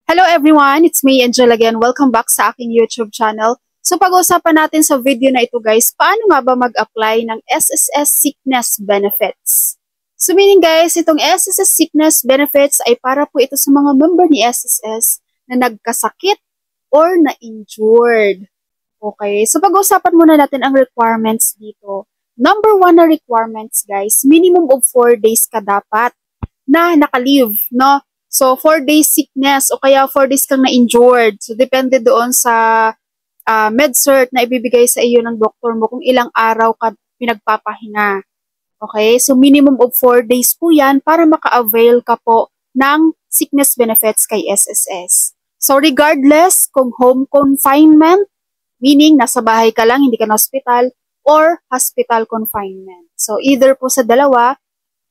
Hello everyone, it's me Angel again. Welcome back sa aking YouTube channel. So pag-uusapan natin sa video na ito guys, paano nga ba mag-apply ng SSS sickness benefits? So meaning guys, itong SSS sickness benefits ay para po ito sa mga member ni SSS na nagkasakit or na-injured. Okay, so pag-uusapan muna natin ang requirements dito. Number 1 na requirements guys, minimum of 4 days ka dapat na naka-leave, no? So, 4 days sickness o kaya 4 days kang na-injured. So, depende doon sa med-cert na ibibigay sa iyo ng doktor mo kung ilang araw ka pinagpapahinga. Okay? So, minimum of 4 days po yan para maka-avail ka po ng sickness benefits kay SSS. So, regardless kung home confinement, meaning nasa bahay ka lang, hindi ka na hospital, or hospital confinement. So, either po sa dalawa,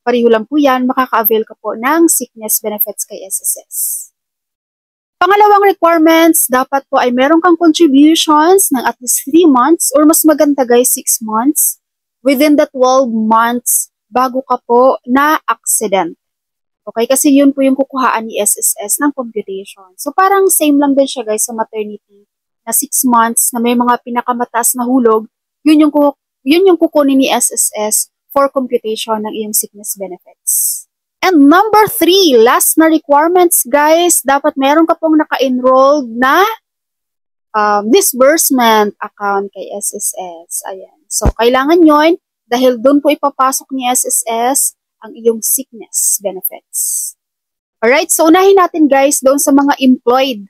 pareho lang po yan, makaka-avail ka po ng sickness benefits kay SSS. Pangalawang requirements, dapat po ay meron kang contributions ng at least 3 months or mas maganda guys, 6 months within the 12 months bago ka po na-accident. Okay, kasi yun po yung kukuhaan ni SSS ng computation. So parang same lang din siya guys sa maternity na 6 months na may mga pinakamataas na hulog, yun yung kukunin ni SSS for computation ng iyong sickness benefits. And number 3, last na requirements guys, dapat meron ka pong naka-enrolled na disbursement account kay SSS. Ayan. So, kailangan yon dahil doon po ipapasok ni SSS ang iyong sickness benefits. Alright, so unahin natin guys doon sa mga employed.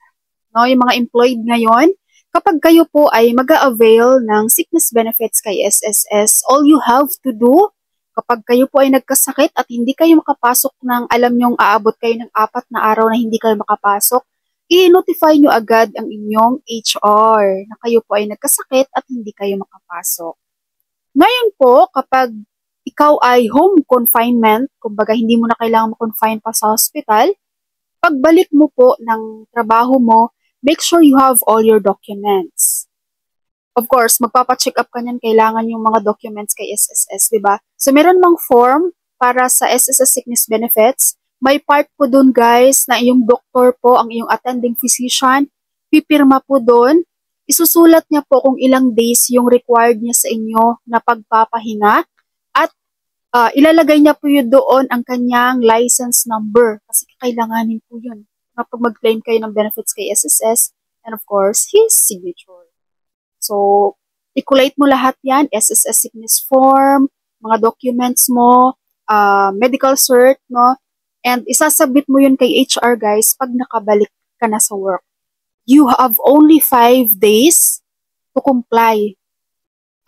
No, yung mga employed ngayon, kapag kayo po ay mag-a-avail ng sickness benefits kay SSS, all you have to do, kapag kayo po ay nagkasakit at hindi kayo makapasok ng alam nyong aabot kayo ng 4 na araw na hindi kayo makapasok, i-notify nyo agad ang inyong HR na kayo po ay nagkasakit at hindi kayo makapasok. Ngayon po, kapag ikaw ay home confinement, kumbaga hindi mo na kailangan ma-confine pa sa hospital, pagbalik mo po ng trabaho mo, make sure you have all your documents. Of course, magpapacheck up ka niyan, kailangan yung mga documents kay SSS, di ba? So, meron mang form para sa SSS sickness benefits. May part po dun guys na yung doktor po, ang iyong attending physician, pipirma po dun. Isusulat niya po kung ilang days yung required niya sa inyo na pagpapahinga at ilalagay niya po yun doon ang kanyang license number kasi kailanganin po yun kapag mag-claim kayo ng benefits kay SSS and of course, his signature. So, i-collate mo lahat yan, SSS sickness form, mga documents mo, medical cert, no? And isasubmit mo yun kay HR guys pag nakabalik ka na sa work. You have only 5 days to comply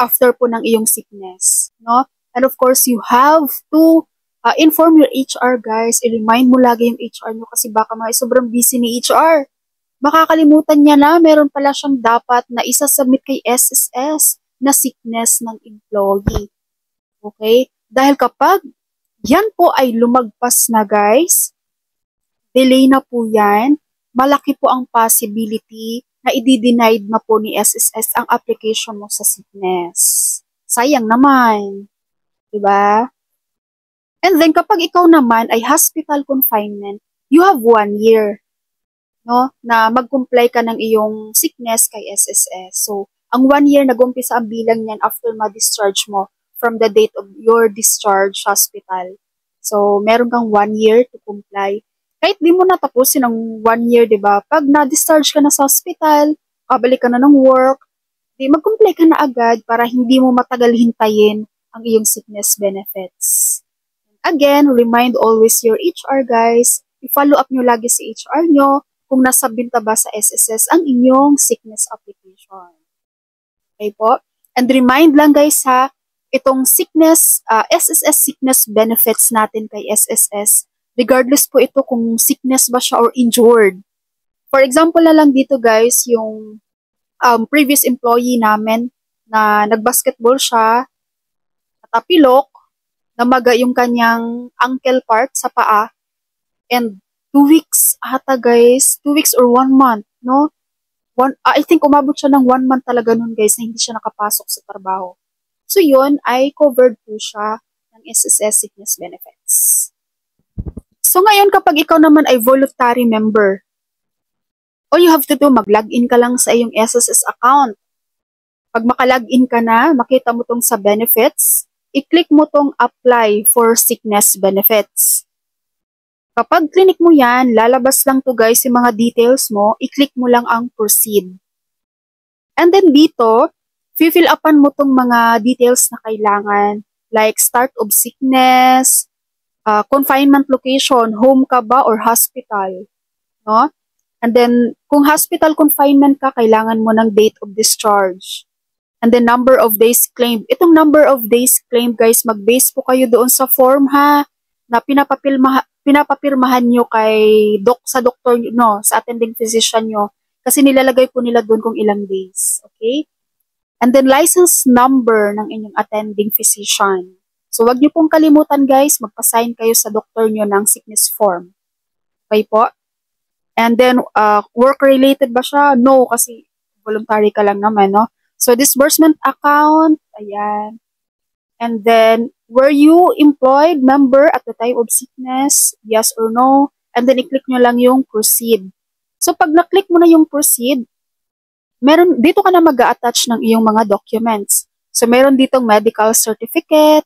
after po ng iyong sickness, no? And of course, you have to inform your HR guys. I-remind mo lagi yung HR nyo kasi baka sobrang busy ni HR. Makakalimutan niya na meron pala siyang dapat na isasubmit kay SSS na sickness ng employee. Okay? Dahil kapag yan po ay lumagpas na guys, delay na po yan, malaki po ang possibility na i-denied na po ni SSS ang application mo sa sickness. Sayang naman. Diba? And then kapag ikaw naman ay hospital confinement, you have 1 year. No, na mag-comply ka ng iyong sickness kay SSS. So, ang 1 year nag-umpisa ang bilang niyan after ma-discharge mo from the date of your discharge hospital. So, meron kang 1 year to comply. Kahit di mo natapusin ang 1 year, di ba? Pag na-discharge ka na sa hospital, kabalik ka na ng work, di mag-comply ka na agad para hindi mo matagal hintayin ang iyong sickness benefits. Again, remind always your HR guys. I-follow up nyo lagi sa HR nyo kung nasubmit ba sa SSS ang inyong sickness application. Okay po? And remind lang guys ha, itong sickness, SSS sickness benefits natin kay SSS, regardless po ito kung sickness ba siya or injured. For example na lang dito guys, yung previous employee namin na nagbasketball siya, natapilok, namaga yung kanyang ankle part sa paa, and 2 weeks ata guys, 2 weeks or 1 month, no? I think umabot siya ng 1 month talaga nun guys na hindi siya nakapasok sa trabaho. So yun ay covered po siya ng SSS sickness benefits. So ngayon kapag ikaw naman ay voluntary member, All you have to do, mag-login ka lang sa iyong SSS account. Pag maka-login ka na, makita mo tong sa benefits, i-click mo tong apply for sickness benefits. Kapag click mo yan, lalabas lang to guys yung mga details mo, i-click mo lang ang proceed. And then dito, fill upan mo tong mga details na kailangan, like start of sickness, confinement location, home ka ba or hospital, no? And then, kung hospital confinement ka, kailangan mo ng date of discharge. And then, number of days claimed. Itong number of days claimed, guys, mag-base po kayo doon sa form, ha, na pinapapirmahan nyo sa doktor nyo, no, sa attending physician nyo. Kasi nilalagay po nila doon kung ilang days. Okay? And then, license number ng inyong attending physician. So, wag nyo pong kalimutan, guys, magpa-sign kayo sa doktor nyo ng sickness form. Okay po? And then, work-related ba siya? No, kasi voluntary ka lang naman, no? So, disbursement account, ayan. And then, were you employed member at the time of sickness? Yes or no? And then, i-click nyo lang yung proceed. So, pag na-click mo na yung proceed, dito ka na mag-a-attach ng iyong mga documents. So, meron ditong medical certificate,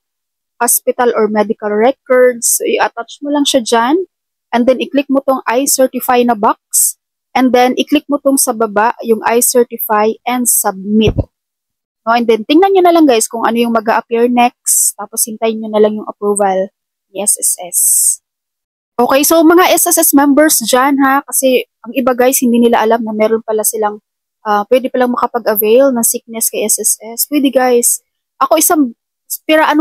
hospital or medical records. So, i-attach mo lang siya dyan. And then, i-click mo tong I certify na box. And then, i-click mo tong sa baba, yung I certify and submit. No, and then, tingnan nyo na lang guys kung ano yung mag-a-appear next. Tapos, hintayin nyo na lang yung approval ni SSS. Okay, so mga SSS members dyan ha, kasi ang iba guys, hindi nila alam na meron pala silang, pwede palang makapag-avail ng sickness kay SSS. Pwede guys. Ako pira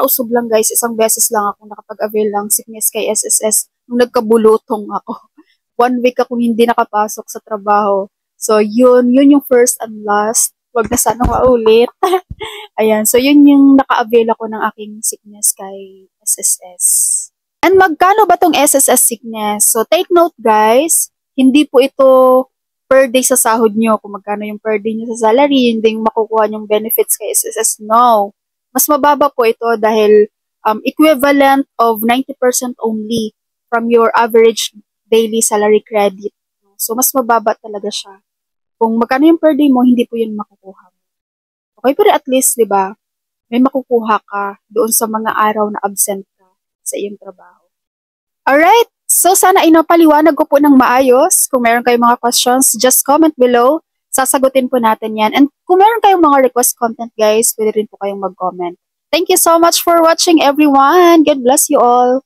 usog lang guys, isang beses lang ako nakapag-avail ng sickness kay SSS nung nagkabulutong ako. 1 week akong hindi nakapasok sa trabaho. So, yun yung first and last. Wag na sana maulit. Ayan, so yun yung naka-avail ako ng aking sickness kay SSS. And magkano ba tong SSS sickness? So, take note guys, hindi po ito per day sa sahod nyo. Kung magkano yung per day nyo sa salary, hindi yung makukuha yung benefits kay SSS. No. Mas mababa po ito dahil equivalent of 90% only from your average daily salary credit. So, mas mababa talaga siya. Kung magkano yung per day mo, hindi po yun makukuha mo. Okay, pero at least, di ba, may makukuha ka doon sa mga araw na absent ka sa iyong trabaho. Alright, so sana inapaliwanag ko po ng maayos. Kung meron kayong mga questions, just comment below. Sasagutin po natin yan. And kung meron kayong mga request content, guys, pwede rin po kayong mag-comment. Thank you so much for watching, everyone. God bless you all.